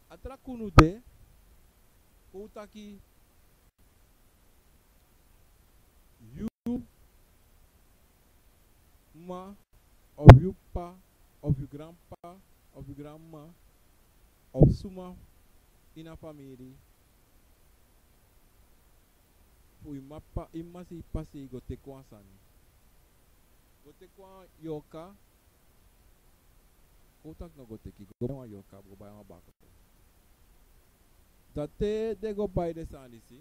atra kunude utaki you ma of you pa of your grandpa of your grandma of suma in a family fu imapa imasi pasi go te kwa sani go te kwa yoka utak no go te ki go wa yoka go ba ma bako date de go buy the sani si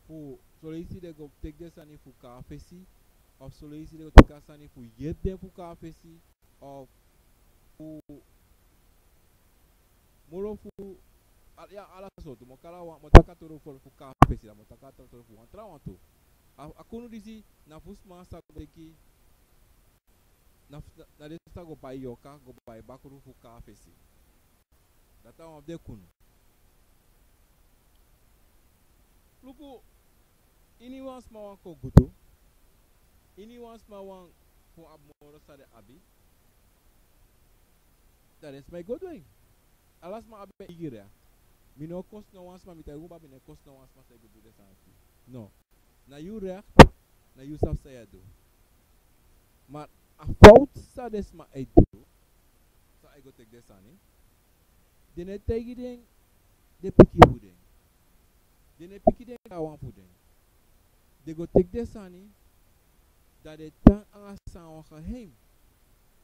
fu so isi de go take the sani fu ka fesi of so isi de go take sani fu yet de fu ka fesi of fu moro fu ya ala soto mo kala wa motaka toro fu ka fesi la motaka toro fu antra wanto akunu disi na fusma sa beki na desta go buy yoka go buy bakuru fu ka fesi data of de kunu luku ini wans ma wan ko gudo ini wans ma wan fu abmoro sa de abi that is my good way alas ma abe igira mi no kos no wans ma mi ta rumba mi no kos no wans ma sa gudo de santi no na you recht na you saf say do maar a fout sa des ma ai do sa I go take des ani de ne tegi den de piki fuden de ne piki den ka wan fuden de go take des ani dat de tan an san wa geheim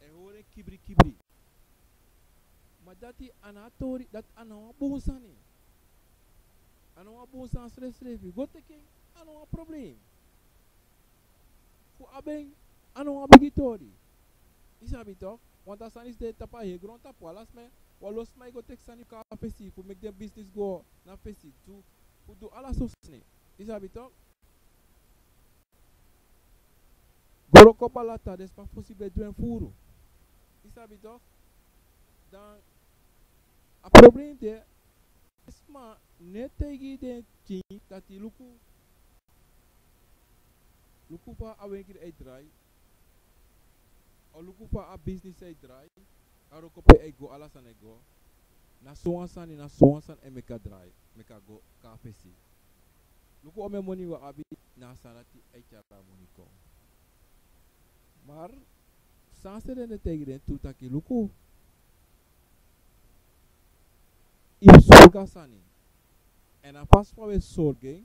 e hore kibri kibri maar dati anatori dat anawa bonsani anawa bonsan sresrefi go take anawa problem fu aben anawa bigitori isabi toch want as is de tapa he grond tap walas me walos me go take sani ka fesi fu make their business go na fesi to fu do ala sosne isabi toch goro ko balata des pas possible de un furo isabi toch dan a problem de esma netegi de ti tati luku pa awenkir e drai o luku pa a business e drai aro ko pe ego ala san ego na soansan e meka drai meka go ka fesi luku o me moni wa abi na sanati e chara moni ko mar sansere ne tegire tutaki luku if sorga sani en a pas pa we sorge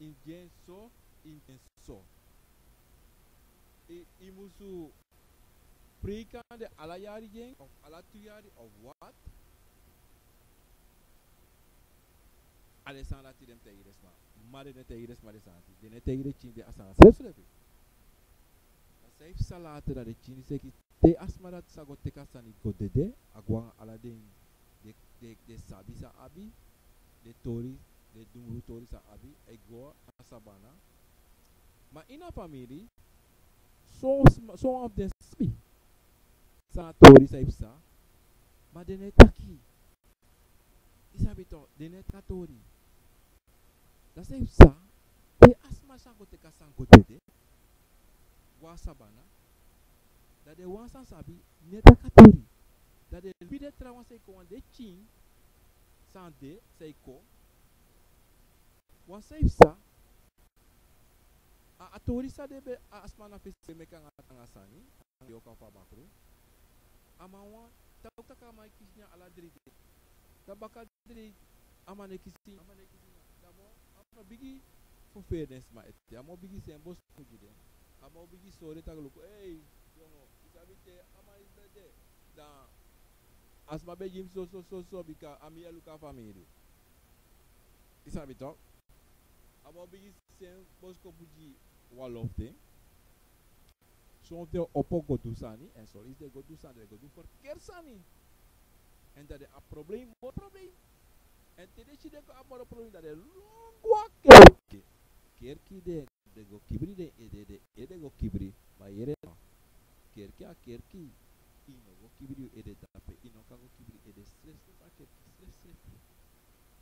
in genso imusu prika de alayari gen of alatuyari of what alessandra ti dem tegire sma mare ne tegire sma de santi de ne tegire chin de asan sefrefi saif salate da de chin seki te asmarat sagote kasani godede agwa aladen de sabisa abi de tori de dumru tori sa abi ego asabana ma ina family so of the sabi sa tori sa ipsa ma de ne taki isabi to de ne tori da sa ipsa de asma sagote kasango dede wa sabana da de wansan sabi ne takatori da de vide trawan seiko wan de chin sande seiko wan seifsa a atorisa de be a asmana fese meka nga sani yo ka fa bakru ama wan tawta ka ma kisnya ala dride tabaka dri amane kisi damo ama bigi fo fairness ma ete ama bigi sembos kujide ama bigi sore tagluko yongo isabite ama isde da asma be jim so bika ami aluka family isabi to amo bigi sen bosko buji walofte so de opo godusani en so is de godusani de godu for kersani en dat de a probleem en te de chide ko amoro probleem dat de longwa kerki de go kibri de ede go kibri ma yere kerki ino go kibri ede tape ino ka go kibri ede stress pa stress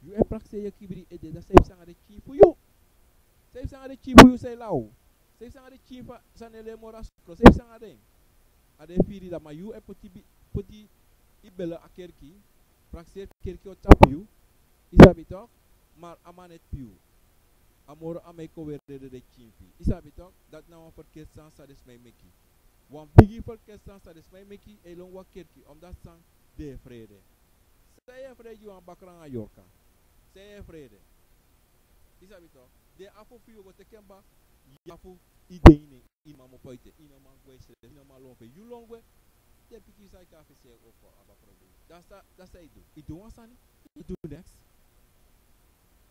you e praxe ye kibri ede da saif sanga de chi fu you saif sanga de chi fu you say law saif sanga de chi fa sanele moras pro saif sanga de ade firi da ma you e poti ibela akerki praxeer kerki o tapiu, isabi toch, maar amanet piu. Amor amai ko weer de chimpi. Isabi toch, dat nou een verkeersstand sa des mij meki. Wan bigi verkeersstand sa des mij meki, elong wa kerki, omdat sang de vrede. Zij vrede ju aan bakrang a yorka. Zij vrede. Isabi toch, de afo fiyo go tekemba, yafu ideine, imamo poite, inama gwese, inama lompe, you longwe, de piki sai ka fese o for aba problem. That's I do. I do one sani, I do next.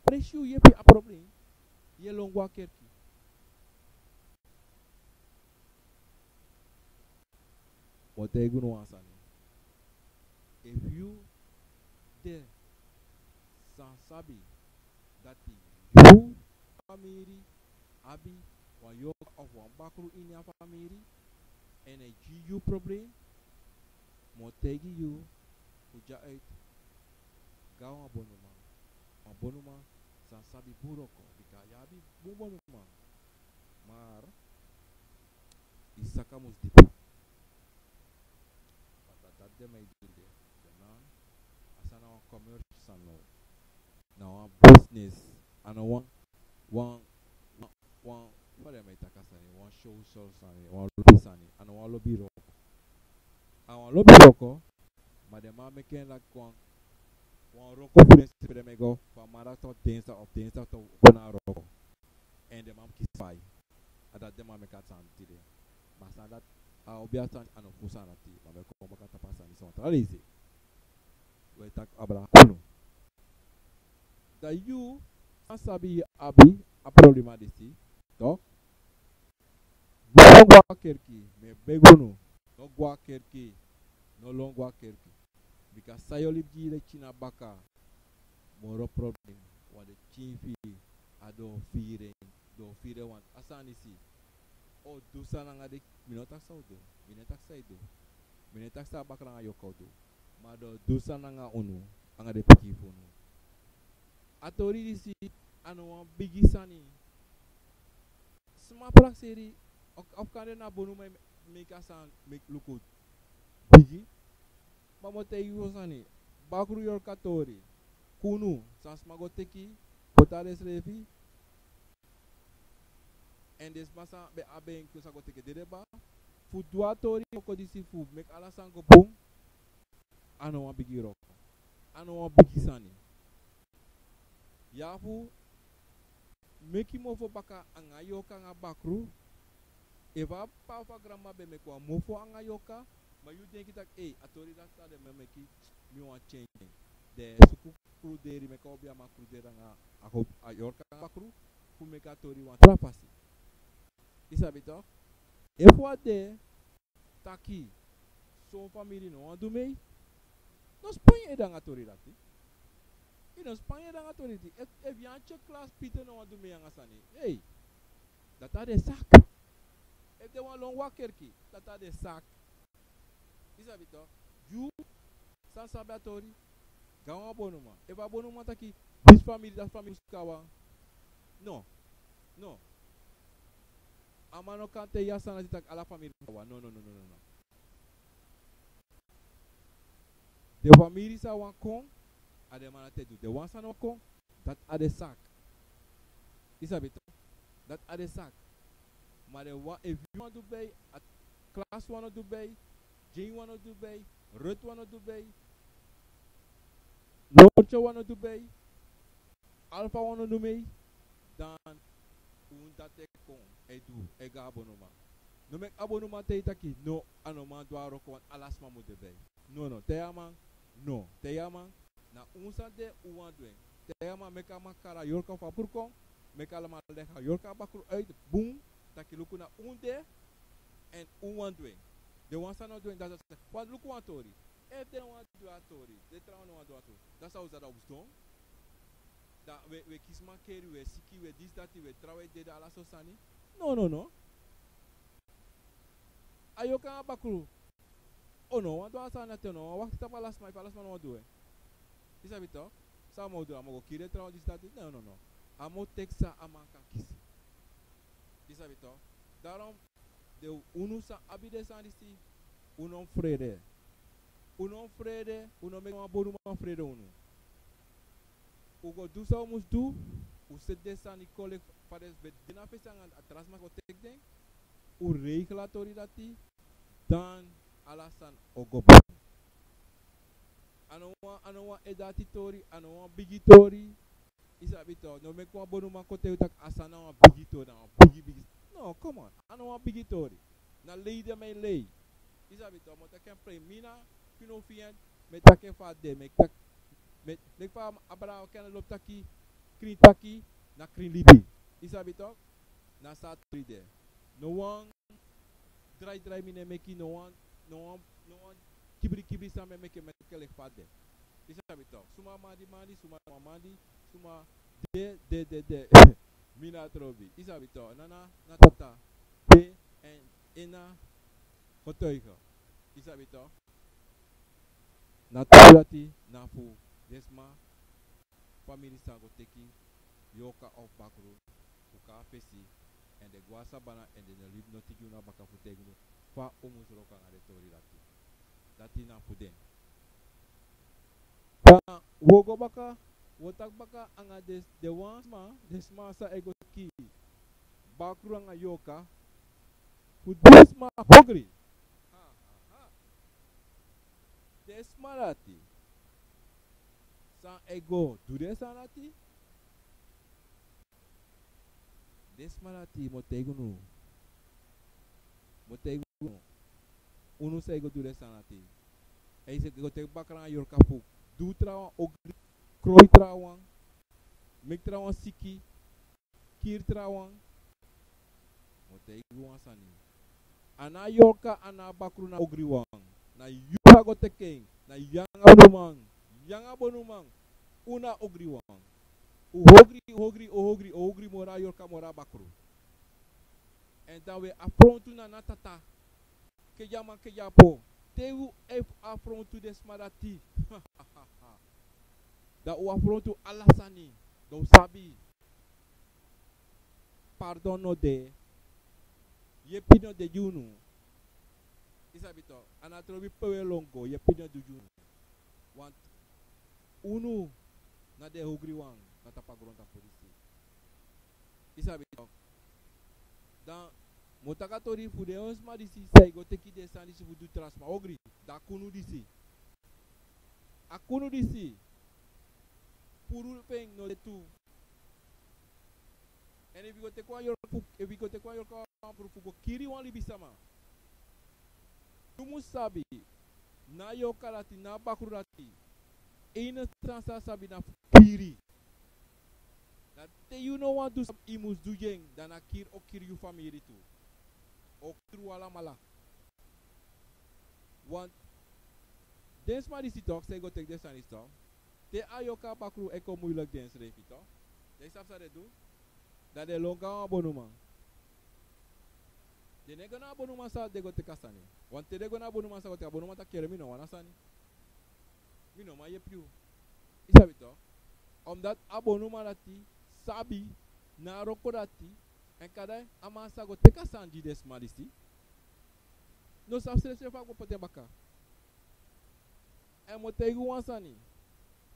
Preshu yepi a problem. Ye longwa kerki. What they gonna want sani? If you there sabi that you family abi wa yo of one bakru in your family and a GU problem mo tegi you uja uit gawa bonuma san sabi buroko bika yabi bonuma maar isakamus dipu dat de mij dilde dan asana wa commerce sano na wa business ana one what am I takasani one show sani one lobby sani ana one lobby roko awan lobby roko madema meken la kwang wan roko pure me go van marathon dinsdag tot gona roko en de mam kies fai adat de mam mekat san tide basa dat a obia san ano fusana ti mam ko makata pasani son tralize we tak abra kono da you asabi abi a problema desi to gwa kerki me begono no gwa kerki no longwa kerki because sayolip jire china baka moro problem wade chinfi ado fire want asani si o dusana ngade minotak saudo minotak saido minotak sa bakra nga yokodo mado dusana nga unu angade pikifunu atori disi ano bigisani sma plak seri of kande na bonu make asan make luko bigi mamote yusani bakru yor katori kunu sans magoteki potales refi en des masa be abe en kusa goteke dereba fu duatori ko disi fu make ala sango bum ano wa bigi roko ano wa bigi sani yafu meki mofo baka anga yoka nga bakru eva pa fa grandma be me kwa mofo anga yoka ma you denk dat atori dat sa de me meki mi wan change de suku kruderi me ko bia ma krudera nga ako a yorka bakru fu me ka tori wan trapasi isabi to e fo de taki so family no wan do me no Spanje dan atori dati in Spanje dan atori ti e vianche class Peter no wan do me anga sani dat de sak if they want long wakerki dat de sak isabi to you san sabatori gawa bonuma eva bonuma taki this family that family kawa no amano kante yasana tak ala family kawa no de family sa wan kong ade mana te do de wan sa no kong dat ade sak isabi to dat ade sak maar de if you want to be at class want to be Jane want to be Rut want to be Lorcho want to be Alpha want to be dan dat te kon edu ega abonuma no mek abonuma te taki no anoma dwaro kon alasma mo de be no te yaman na unsa de uwan doen te yaman meka makara yorka fa purkon meka la maldeha yorka bakru uit boom taki luku na unde en uwan doen de wansa no doen dat wat luku wan tori if they want to do a tori they try no want to do a tori that's how that was done that we kisma keri we siki we this that we trawe de ala so sani no ayoka bakru oh no want do asana te no wakti ta palas no do isabi to sa mo do amo kire trawe this that no amo teksa amanka kisi isabi to darom de unusa abide sanisi unon frede uno frede, uno me uma bonu man frede uno. Ugo do sa mus do, u se desa ni kole pares bet dina pesangan atras ma ko tek den, u regulatori dati, dan alasan ogo. Ano wa edati tori, ano wa bigitori, isa bito, no me ko bonu man ko te utak asana wa bigitori, na bigi. No, come on, ano wa bigitori. Na lei de me lei. Isa bito, mo ta ken play mina, pino fian, me ta ken fa de, me tak me pa abra ken lop taki, kri taki, na kri libi. Isa bito, na sa tri de. No one dry mine meki, no one kibri sa me meki me kelek fa de. Isa bito, suma mandi, suma mandi, suma de. Mina trobi. Isa bito, nana, natata, de, en ena, hotoiko. Isa bito, naturati, nafu, desma, family sango teki, yoka of bakru, uka fesi, en de guasa bana, en de lib notiki una baka futegno, fa umus roka ngade tori dati. Dati na puden. Pa, wogo baka, wotak baka anga de wansma, desma sa ego ki, bakru anga yoka, fudesma hogri. Desmarati. San ego duresanati. Desmarati motegunu. Unu sa ego duresanati. Ei se ego tek bakran yor kapu. Du trawan ogri. Kroi trawan. Mek trawan siki. Kir trawan. Motegu wasani. Ana yorka ana bakru na ogri wang. Na yuha go tekeng. Na yanga bonumang. Una ogri wang. Uhogri mora yorka mora bakru. En dan we afrontu na natata. Ke yaman ke yapo. Tewu afrontu desmarati. Da u afrontu alasani. Do sabi. Pardono de. Yepino de junu. Isabito. Anatrobi pewe longo. Yepino de junu. Want unu na de hogri wang. Natapagronta polisi. Isabito. Dan motakatori fudeons ma disi sai go teki desan disi fudu trasma ogri. Da kunu disi. Akunu disi. Puru peng no letu. En if you go te kwa yor ka puru fugo kiri wan libi sama. Tumu sabi na yo karati na bakurati. Ina transa sabi na kiri. Na te you know want to imus du jeng dan akir o kiri you family tu. O kiru wala mala. Want dens ma disi talk say go take this and talk. Te ayoka bakru eko moeilijk dens refito. They sap sa de do. Dat de longa abonnement. De nego na abonnement sa de go te kasani. Want te nego na abonnement sa go te abonnement ta kere mi no wana sani. Mi no ma ye piu. Isabito. Omdat abonnement lati sabi na roko dati en kada amasa go te kasanji des malisi. No sap se fa go pote baka. En mo te gu wansani.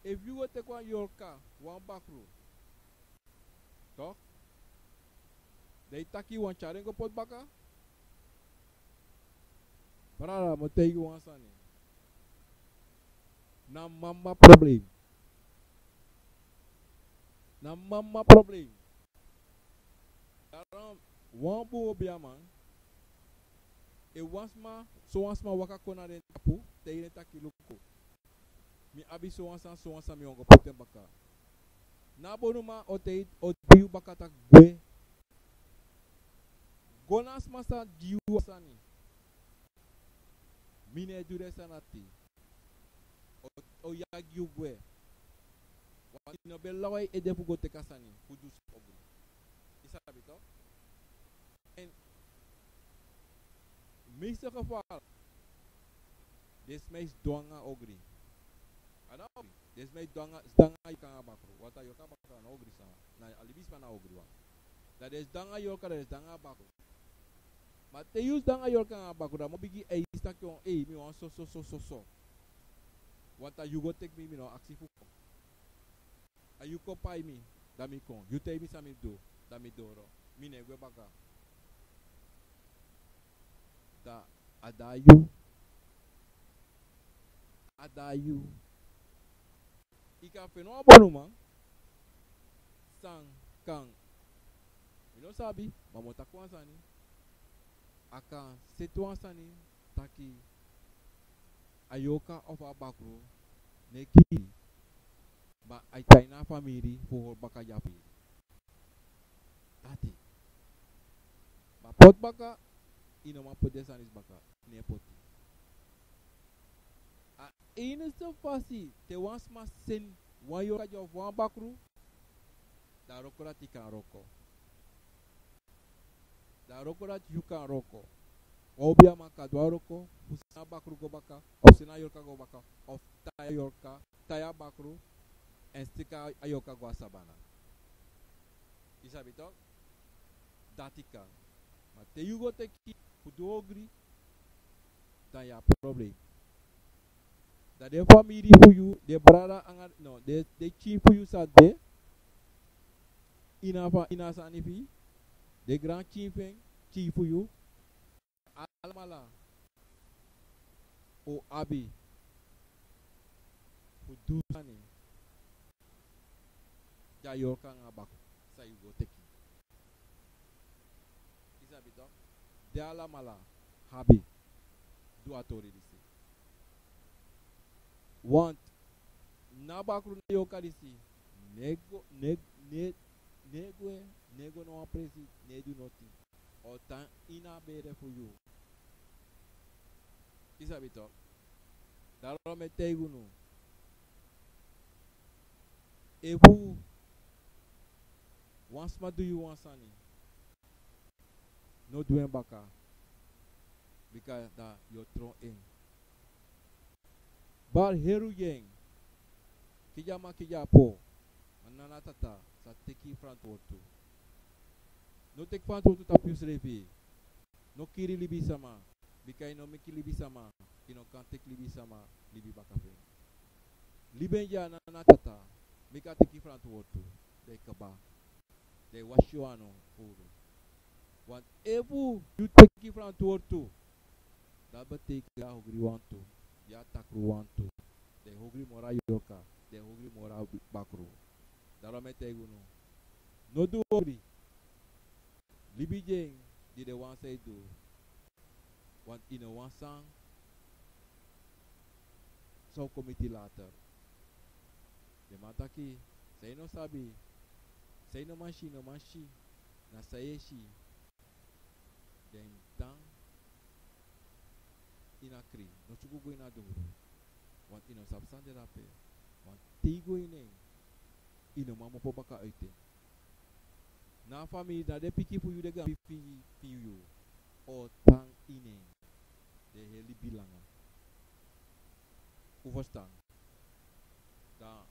If you go te kwa yorka wan bakru. Tok. Dei taki wan charengo pot baka. Parara mo te gu wansani. Na mama problem. Na mama problem. Daram wan bo biaman. E wansma waka kona den tapu. Te ine taki luko. Mi abi so wansan mi ongo poten baka. Na bonuma o te diu baka tak gwe. Gonas masa diu wasani. Mine dure sanati. O yagyu gwe. Wani no be lawai ede fu go te kasani. Fudu ogri. Isa bito. En meeste geval. Des meest doanga ogri. Ana ogri. Des meest doanga yukanga bakro. Wata yoka bakro na ogri sa. Na alibis na ogri wa. Da des danga yoka des danga bakro. Ma te use danga yoka bakro. Mo bigi e istakyon mi wan so. Want you go take me, you know, aksi fuko. You ko pay me, da mi kon. You tell me something do, da mi doro. Mine gwe baka. Da adayu. Adayu. Ika feno bonu man. Sang kang. You know sabi, mamota kwa sani. Akan setu ansani taki ayoka of abakro neki ba ay taina family for baka yapi. Dati. Ba pot baka ino ma pot desanis baka ne poti. A ino so fasi te wans ma sen wan yoka jo wan bakru da rokora tika roko. Da rokora yuka roko. Obia maka dua roko usina bakru go baka of sina yorka go baka of taya yorka taya bakru en stika ayoka go sabana. Isa bitok datika. Ma te you go take kudu ogri dan ya problem. Da de family for you, de brother anga no, de chief for you sadde. Ina sanifi, de grand chief for you. Almala o abi kudu sani. Ja yoka nga bako sa you go take. Isa bitok de alamala habi do atori disi. Want na bakru na yoka disi nego no apresi ne do nothing or tan ina bere for you. Isa bitok daro me tegunu ebu once ma do you want sani no doing baka because that you're thrown in. Bar heru yeng kijama kijapo manana tata sa teki front wortu. No tek front wortu tapius revi. No kiri libi sama. Bikai no miki libi sama. Ino kan tek libi sama libi bakafe. Libenja nana tata mika teki front wortu. De kaba. De washuano furu. Want ebu you teki front wortu. Dat betekent ja hogri wantu. Ja takru wantu. De hogri mora yoka. De hogri mora bakru. Daarom met tegunu. No do hogri. Libi jeng di de wan say do. Want in a wan sang. So committee later. De mataki. Say no sabi. Say no manshi no manshi. Na sayeshi. Den tang. Ina kri. No sugugo ina duru. Want ino sapsan de rape. Want tigo ine. Ino mamo po baka uite. Na family da de piki fu yu de ga pipi piyu. O tang ine. De heli bilanga. U verstaan? Da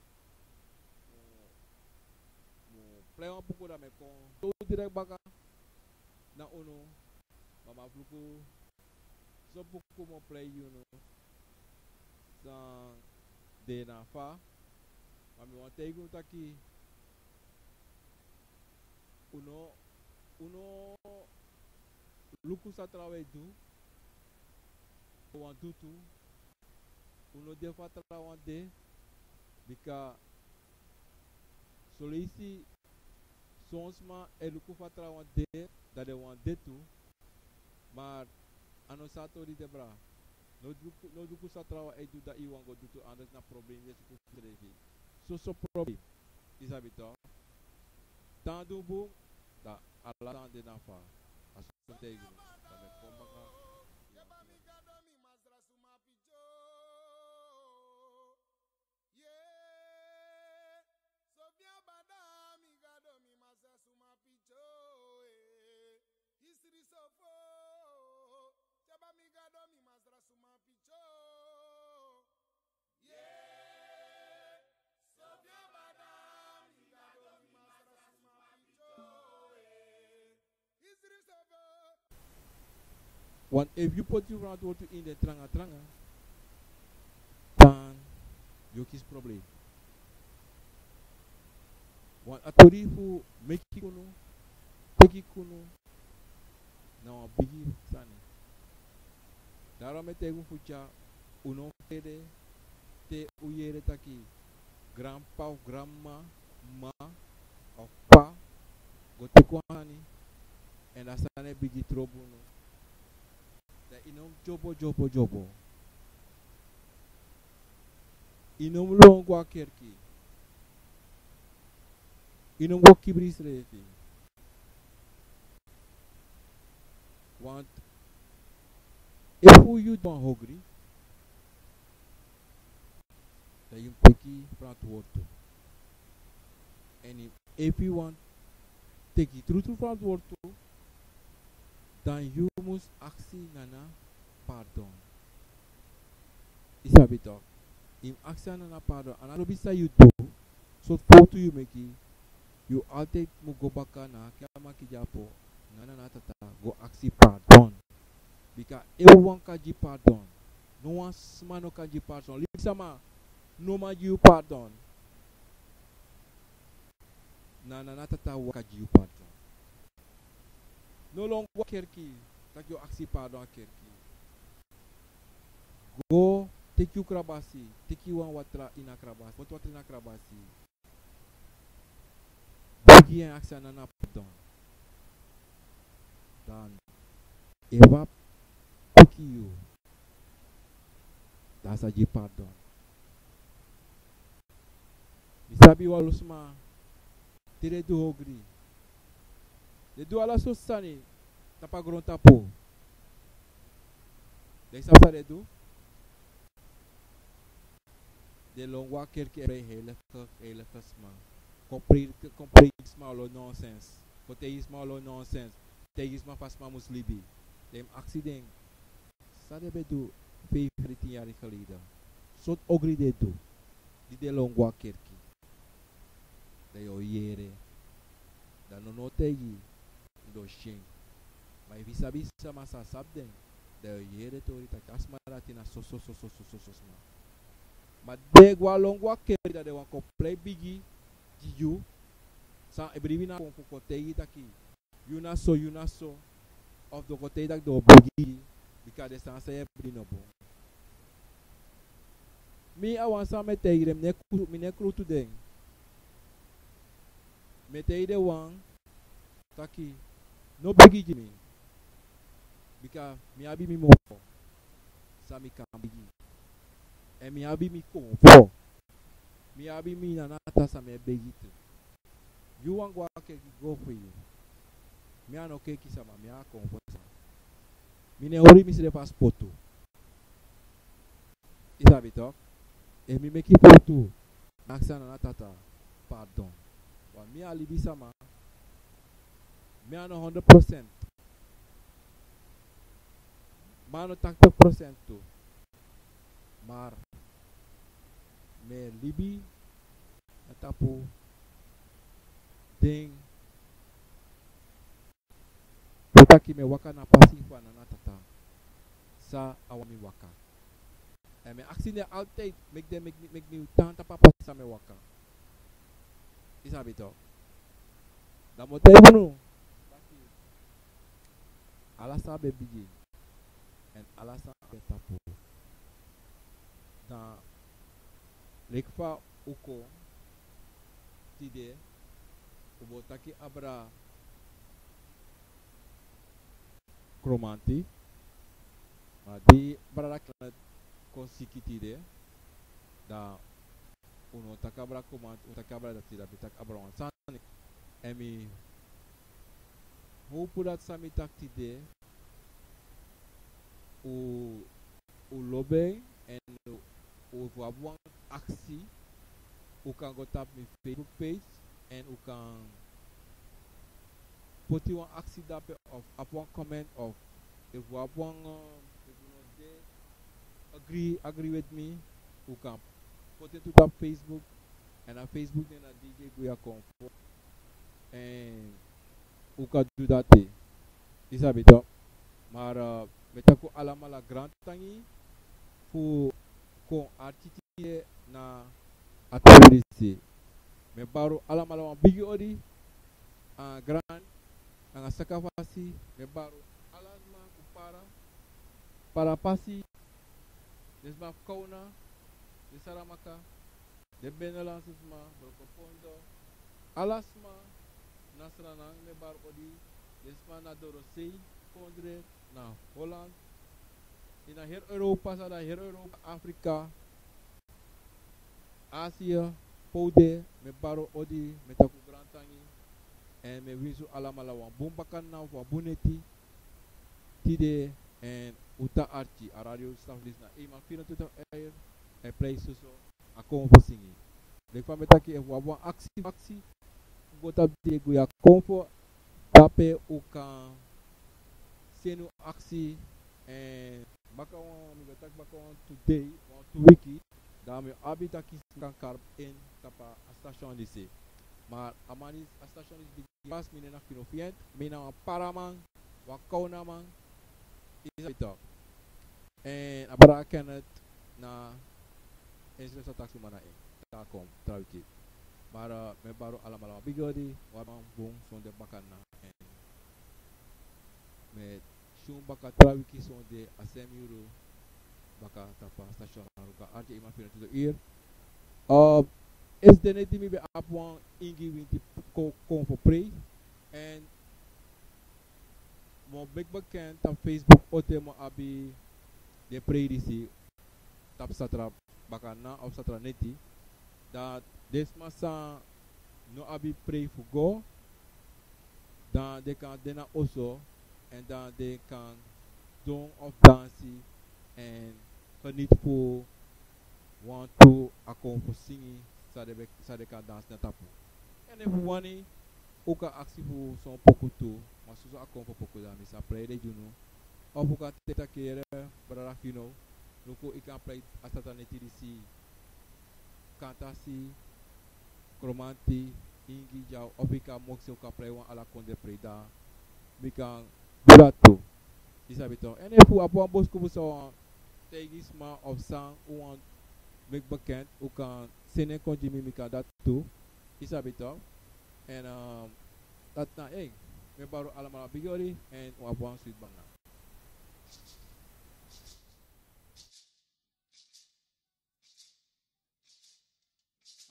mo play een poeko da me kon. So direct baka. Na ono. Mama fluku. So poeko mo play you know. Dan de na fa. Mami want tegen taki. Uno luku sa trawe do. Want do tu. Uno de fa trawe de. Bika solisi sonsma e luku fa trawe de. Dat de want de tu. Maar ano sato di debra. No duku sa trawa e do da I wan go do to anders na problem yes ku krevi. So problem. Isa bito. Tan do boom da ala tan de na fa. Aso tego. Da me komba ka. Want if you put your round water in the tranga, dan kis probleem. Want atori fu meki kuno, teki kuno, na wan bigi sani. Daarom met tegen fucha uno fede te uyere taki grandpa of grandma, ma of pa, go te kwani, en dat sane bigi trobuno. Dat inom jobo. Inom longwa kerki. Inom go kibris refi. Want if you don't hungry, then you take it from water. And if you want take it through from water, then you must ask nana pardon. Isa bito. In action nana pardon, and I bisa you do. So photo you make it, you altijd mo go back na kama kijapo nana tata go ask pardon. Because everyone can give pardon. No one man no can give pardon. Leave sama no man give pardon. Nana tata wa can give pardon. No longer kerki tak you ask pardon kerki. Go take you krabasi, take you one watra ina krabasi, watra ina krabasi. Bigi en action nana pardon. Dan eva piki you. Das a give pardon. Isabi walusma tire do hogri. De do ala sosani tapa gron tapo. De sabsa de do. De longwa kerke ebe hele kasma. Compris sma lo nonsense. Kote isma lo nonsense. Te isma pasma muslibi. Dem accident. Sa de bedo 15 jaar geleden. Sot ogri de do. Di de longwa kerki. De yo yere. Dan no tegi. Do shin. Ma visa masa sabden. De yo yere tori ta kasma ratina so sma. Ma de gwa longwa kerki da de wan komplei bigi. You sa ebrivina kon kotei taki you na so of the kotei tak do bigi because the sanse ebrino bo mi awansa meteirem ne kru tu den meteide wan taki no bigi jimi because mi abi mi mo sa mi kan bigi e mi abi mi kon fo mi abi mi na nata sa me begite. You want go for you. Mi ano keki sama mi a komposa. Mi ne ori mi se de passporto. Isa bito. E mi meki foto. Naksa na nata pardon. Wa mi a libi sama. Mi ano 100%. Ma ano 30% to. Maar me libi atapo ding potaki me waka na pasifa na natata sa awami waka e me aksine altijd make me tanta papa sa me waka isa bito da motebunu alasa be bigi and alasa be tapo da lekfa uko tide ubotaki abra kromanti di barak konsiki tide da uno takabra kromanti utakabra da tida bitak abra wansani emi hupudat sami tak tide u lobe en u vabuang aksi u kan go tap mi Facebook page en u kan put you one aksi dape of upon comment of if you have one if you know they agree with me u kan put it to that Facebook and a Facebook then a DJ Guya Comfort and u kan do that day isa bito maar meta ko alamala grand tangi fu ko artiti na atau disi me baru alam alam bigi odi a grand anga sakafasi me baru alasma para pasi desma kauna de saramaka de benelansusma brokopondo alasma nasranang me baru odi desma na doro sei kondre na Holland ina her Europa sada her Europa Afrika Asia pode me baru odi me taku grantangi en me wisu alamala wan bumbakan na wa buneti tide en uta archi a radio staff lisna e ma fina tuta air e play suso a konfo singi de fa metaki e wa aksi gota de guya konfo tape u kan senu aksi en baka wan mi betak baka wan today wan to wiki da me abita ki kan karb en tapa a station lycée maar amani a station is pas mine na finofient mina wan paraman wa kaunaman is it en abara kenet na instructor taxi mana en ta kom trawiki maar me baro alamala bigodi wa man bong son de bakana en me shun baka trawiki son de asem euro baka tapa station ruga arte ima fina to ear is de neti mi be apwan ingi winti kon for pray en mo big bekend op Facebook ote mo abi de pray disi tap satra bakana of satra neti dat des masa no abi pray for go dan de kan dena also en dan de kan doen of dansi en geniet voor want to akon voor singi sa de kan dans na tapu en if wani ook actie voor zo'n poco toe maar zo akon voor poco dan is a play de juno of ook teta kere brara fino loko ik kan play asata neti disi kantasi kromanti ingi jau of ik kan moxe ook play wan ala konde preda mi kan durato isabito en if u apo bosco so tegisma of sang u make bekend u kan sene konji mi kan dat toe isabito en dat na me baru alamala bigori en u apo sweet banga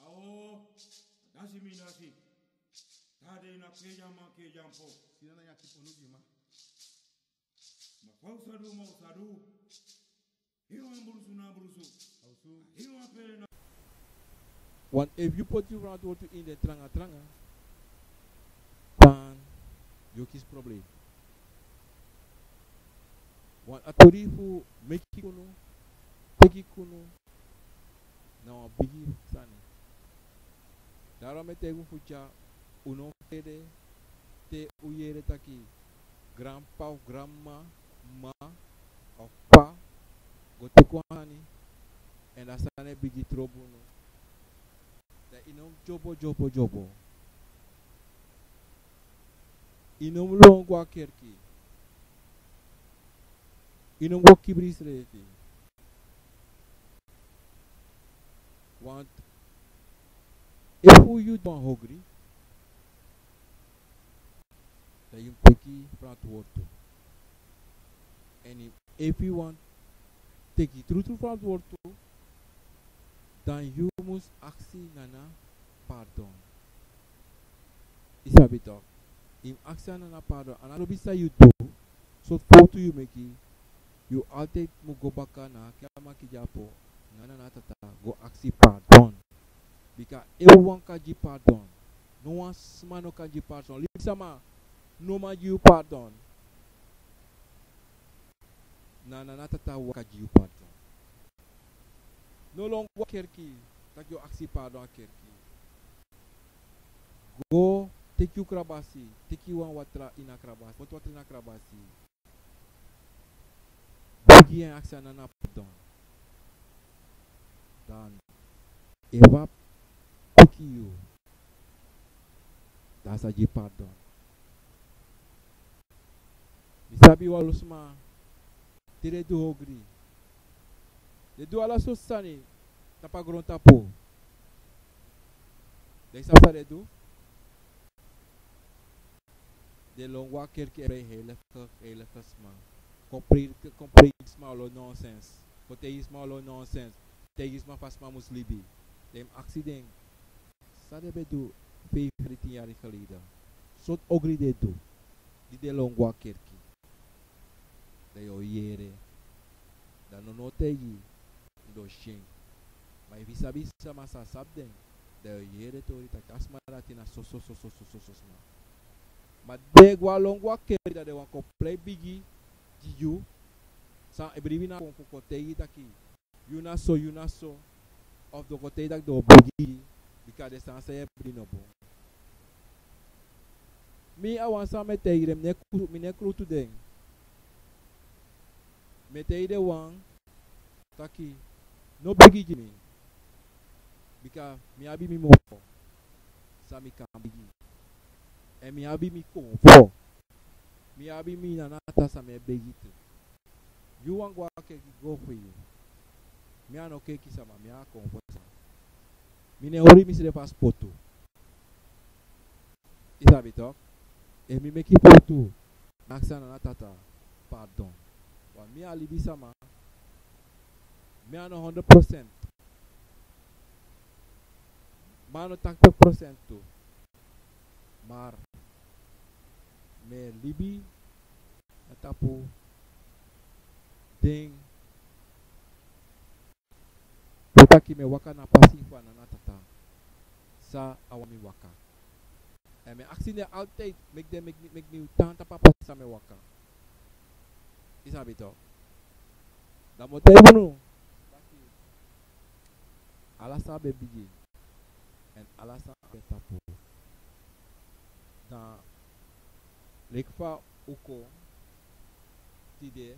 ao nasi mi nasi tade na keja po sina na yaki ponugi ma mausadu hiro ambulusu na ambulusu ausu hiro apere na want if you put your round to in the tranga dan you kiss problem want atori fu make kuno teki kuno na wa bigi sani daro me tegu fucha uno fede te uyere taki grandpa of grandma ma of pa go te kwani en asane bigi trouble no da inom jobo inom longwa kerki inom go kibris reti want if you don't hungry then you take it from water and if you want take it through from water then you must ask nana pardon isabito in action nana pardon and I bisa you do so for to you make it you all take mo go back na kama kijapo nana natata go ask pardon because everyone can give pardon no one man no can give pardon leave sama no man you pardon nana natata wa can give pardon no longer kerki tak you ask pardon kerki go take you krabasi take you one watra ina krabasi what watra ina krabasi bigi en action nana pardon dan eva take you that's a pardon misabi walusma tire do hogri de do ala so sani tapa gron tapo de sa de do de longwa kerke pre hele kasma compris lo nonsense poteisma lo nonsense teisma fasma muslibi dem accident sa de do 15 jaar geleden sot ogri de do di de longwa kerki de yo yere da no notegi do shin mai visa masa sabden de yo yere to ita kasma ratina so ma de gwa longwa kerki da de wan ko play bigi jiju sa ebribina kon ko tegi taki yunaso of the ko tegi do bigi because de san say brino bo mi awansa me tegi dem ne kru tu den me tegi de wan taki no bigi jimi because mi abi mi mo sa mi kan bigi e mi abi mi kon fo mi abi mi na nata sa me bigi tu you want go go for you mi ano keki sama mi a kon fo mi ne ori mi se de passporto isabi to e mi meki foto naksa na tata pardon wa mi alibi sama mi ano 100% mano 80% maar me libi atapu ding potaki me waka na pasi kwa na tata sa awami waka e me aksine altijd make me tanta papa sa me waka isabi to da motebunu ala sabe bigi en ala sabe tapu dan lekfa uko tide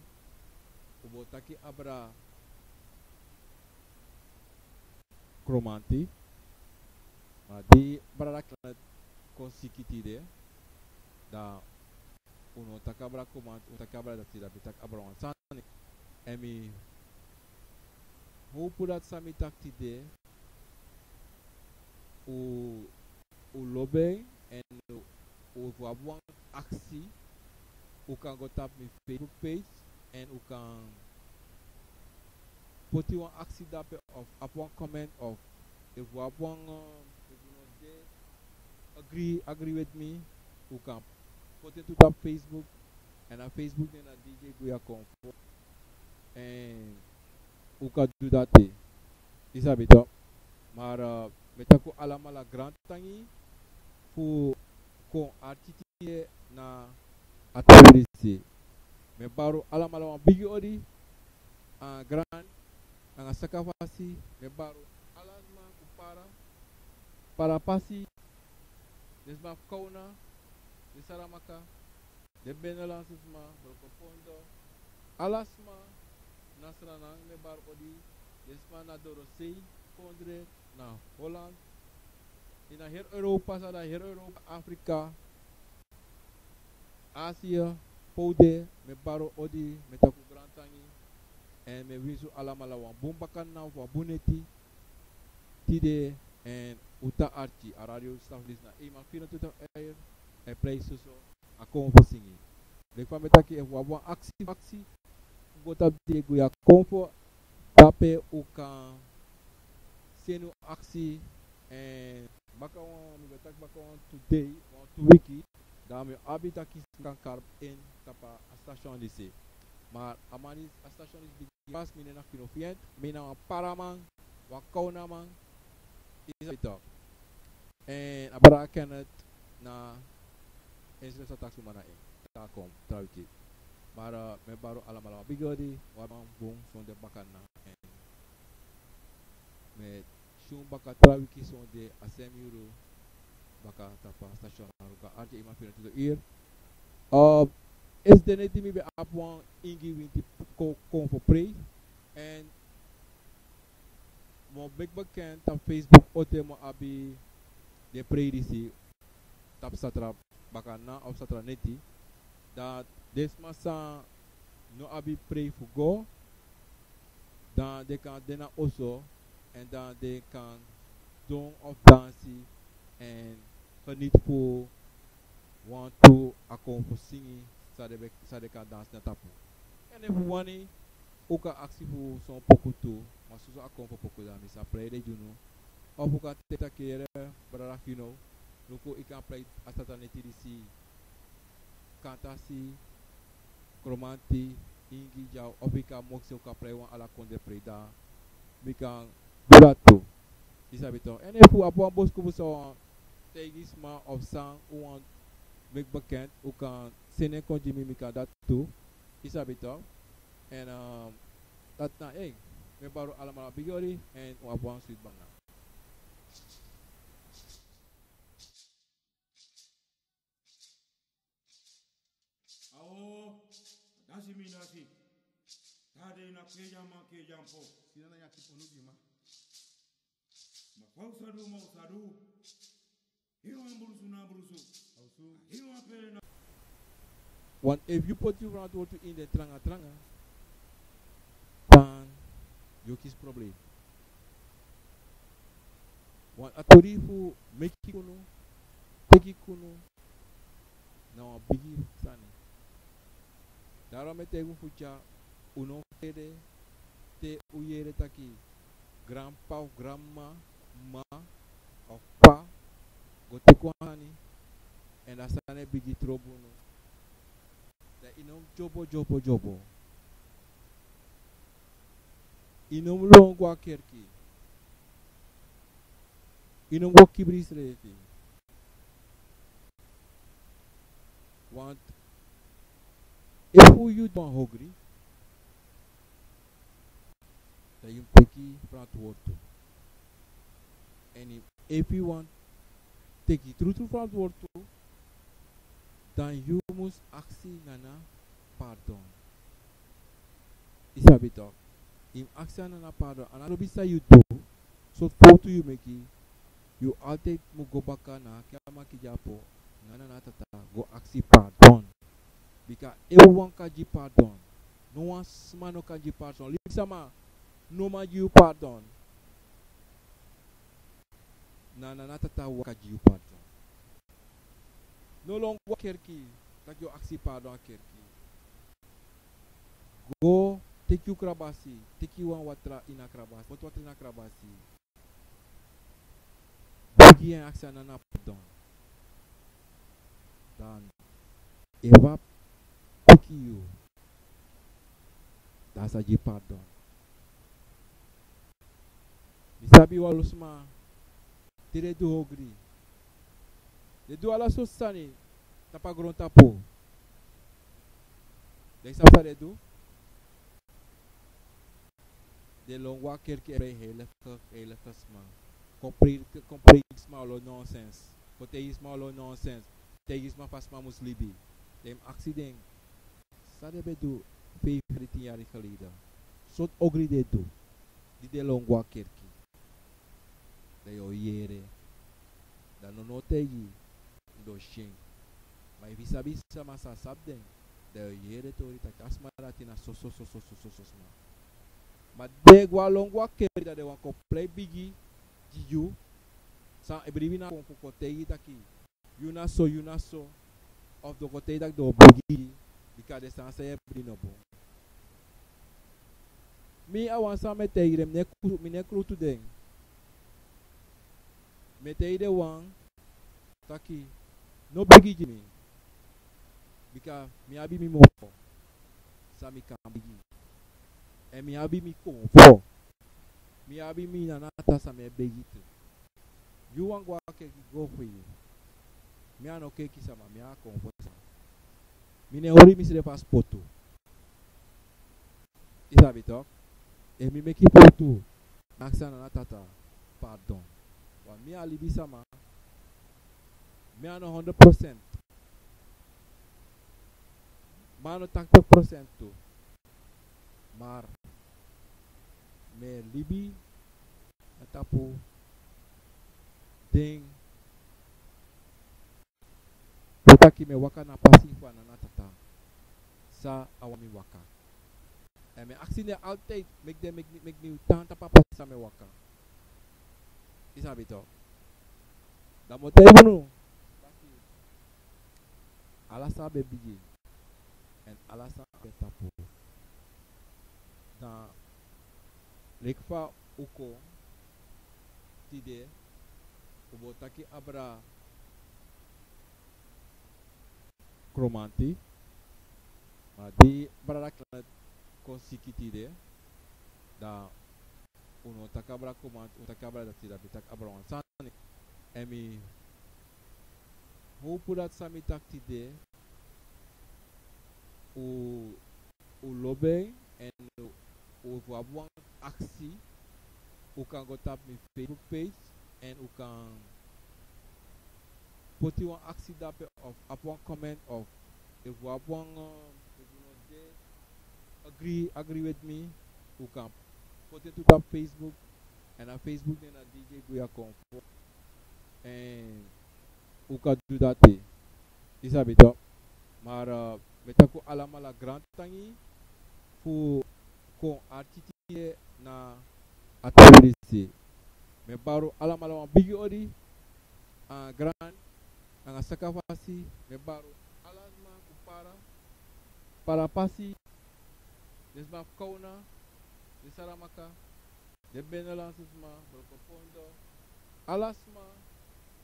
ubotaki abra kromanti ma di barak konsiki tide da uno takabra komant utakabra da tida bitak abra wan sani emi hopudat sami tak tide o lobe en o voabuan aksi o kan go tap mi Facebook page en o kan poti wan aksi dape of upon comment of if voabuan if you know they agree with me o kan put it to tap Facebook en a Facebook then a DJ Guya Comfort en o kan do that isabi to maar metako alamala grand tangi fu kon artiti na atabilisi me baru alamala wan bigi odi a grand nga sakafasi me baru alasma kupara para pasi desma kauna de saramaka de benelansusma brokopondo alasma nasrana me baru odi desma na dorosei kondre na Holland ina her Europa sada her Europa Afrika Asia pode me baro odi me taku grantangi en me wisu alamala wan bumbakan na wa buneti tide en uta archi a radio staff lisna e man fina tuta air e play so a konfo singi de fa metaki e wa aksi gota de guya konfo tape u kan senu aksi en bakawan mi betak bakawan today or to wiki da mi abita ki kan karb in tapa a station disi maar amani a station is big pas mi na finofient mi na paraman wa kauna man is ito en abara kenet na insurance tax mana e ta kom trawiki maar me baro alamala bigodi wa man bung son de bakana en me shum baka trawiki son de asem euro baka tapa station ruka arte ima fina to ir is de neti mi be apwan ingi winti kon for pray en mo big bekend op Facebook ote mo abi de pray disi tap satra baka na of satra neti dat des masa no abi pray for go dan de kan dena also en dan de kan doen of dansi en geniet voor want to akon voor zingen sa de kan dans na tapu en if wani ook een actie voor zo'n pokoe toe maar zo akon voor pokoe dan is a play de juno of ook a teta kere brada you know nuko ik kan play asata netiri kantasi kromanti ingi jau of ik kan moxe ook a play wan ala konde preda mi kan durato isabito en if u apo bos kubu so tegisma of sang u make bekend hoe kan zin kon Jimmy Mika dat toe isabito en dat na we baru allemaal bigori en wabang sweet banga Ao, dasi minasi. Tade na keja ma keja po. Sina na yakip onugi ma. Ma pausadu mausadu. Hiro amburusu na amburusu. Ausu. Hiro apere na. want if you put your round to in the tranga dan you kies probleem want atori fu meki kuno teki kuno na wa bigi sani daarom met tegen fucha uno fede te uyere taki grandpa of grandma ma of pa go te kwani en asane bigi trobuno da inom jobo inom longwa kerki inom go kibris refi want if you don't hungry then you take it from water and if you want take it through from water dan you must actie nana pardon. Isabito. In actie nana pardon. And I bisa you do. So foto you make it. You altijd mo go baka na kama kijapo. Nana na tata go actie pardon. Because everyone kaji pardon. No one smano kaji pardon. Lisama no man you pardon. Nana na tata wakaji you pardon. No longer kerki tak yo aksi pardon kerki go take you krabasi take you one watra ina krabasi wat watra ina krabasi bagi yang aksi nana pardon dan eva take you dan saji pardon misabi walusma tire du hogri de do ala sosani tapa gron tapo de sapa de do de longwa kerke re hele kasma compris sma lo nonsense ko teisma lo nonsense teisma fasma muslibi dem accident sa de bedu 15 jaar geleden sot ogri de do di de longwa kerke de yo yere dan no tegi do shin mai bisa masa sabden da yere to rita kasmara tina so ma de gwa longwa kerida de wan ko play bigi jiu sa ebrivina kon ko tegi taki yuna so of do ko tegi tak do bigi because de san se ebrino bo mi awan sa me tegi dem ne kru tu den me tegi de wan taki no bigi jimi because mi abi mi mo sa mi kan bigi e mi abi mi ko fo mi abi mi na nata sa me bigi tu you want go ke go for you mi ano ke ki sama mi a ko fo mi ne ori mi se passporto isabi to e mi me ki foto aksa na nata pardon wa mi ali bi sama mi ano 100% mano 80% maar me libi atapo ding potaki me waka na pasifa na natata sa awami waka en me aksine altijd make me tanta papa sa me waka isabi to Da montei bunu. Alasa be bigi. En alasa be tapu. Dan rekfa uko tide ubotaki abra kromanti. Ma di bara konsiki tide da uno takabra kromanti utakabra da tida bitak abra wansani. Emi hopu dat sami tak tide u lobe en u wabuang aksi u kan go tap mi Facebook page en u kan put one aksi dape of upon comment of if wabuang if you know they agree with me u kan put it to the Facebook en a Facebook then a DJ Guya Comfort en u kan do dat isa beto maar betaku alamala grand tangi fu kon artiti na atolisi me baro alamala wan bigi odi a grand nga sakafasi me baro alasma ku para pasi desma kauna de saramaka de benelansusma brokopondo alasma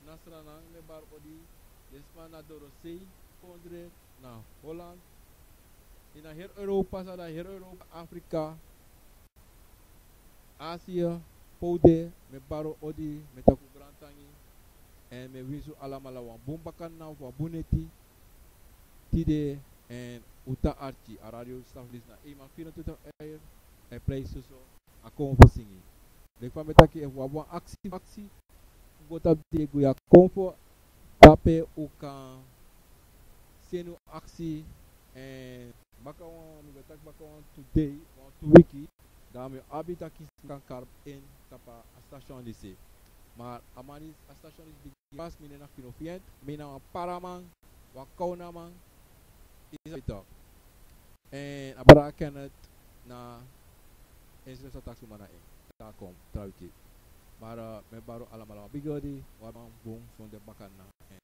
nasrana me baro odi desma na dorosei kondre na Holland ina her Europa sada her Europa Afrika Asia pode me baro odi me taku grantangi en me wisu alamala wan bumbakan na wa buneti tide en uta archi a radio staff lisna e ma fina tuta air e play so a konfo singi de fa metaki e wa aksi gota de guya konfo tape u kan senu aksi en bakawan mi betak bakawan today or to wiki dame abita kis kan karp in tapa a station lycée maar amani a station is big pas mine na finofient mina wa paraman wa kauna man is it en abara kenet na instruction taxu mana en ta kom trawiki maar me baro alamala bigodi wa man bom son de bakana en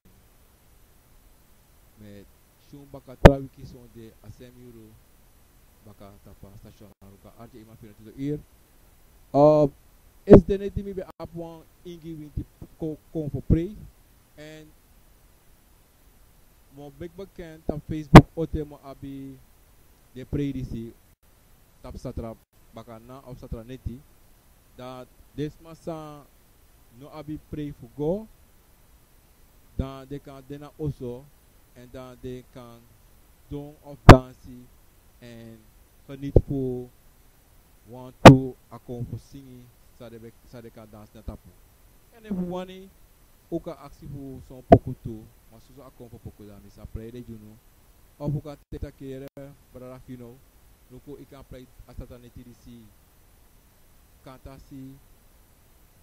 me shum baka trawiki son de asem euro baka tapa station aruka arti ima fina to ear is de neti mi be apwan ingi winti kon for pray en mo big bekend op Facebook ote mo abi de pray disi tap satra baka na of satra neti dat des masa no abi pray for go dan de kan dena also en dan de kan doen of dansi en geniet voor want to akon voor singen sade kan dans na tapu en if wani ook a actie voor zo'n poco toe maar zo akon voor poco dan is a play de juno of ook a teta kere brada fino loko ik kan play asata netirisi kantasi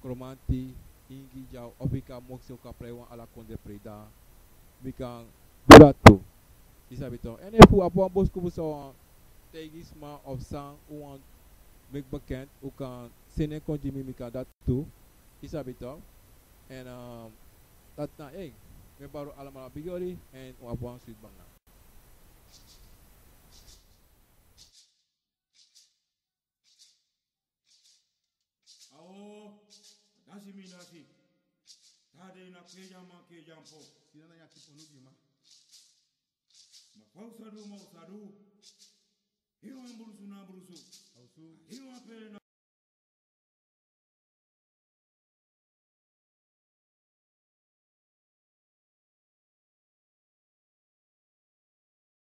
kromanti ingi jau of ik kan moxe ook a play wan ala konde play da we kan burato isabeton en if u apo bosco so tegisma of sang u make bekend u kan sene konji mi kan dat toe isabeton en dat na me baro allemaal bigori en u apo sweet banga Ao dasi minasi tade na ke jampo sina ya kiponugi ma pausa du mau sadu hiro ambulusu na ambulusu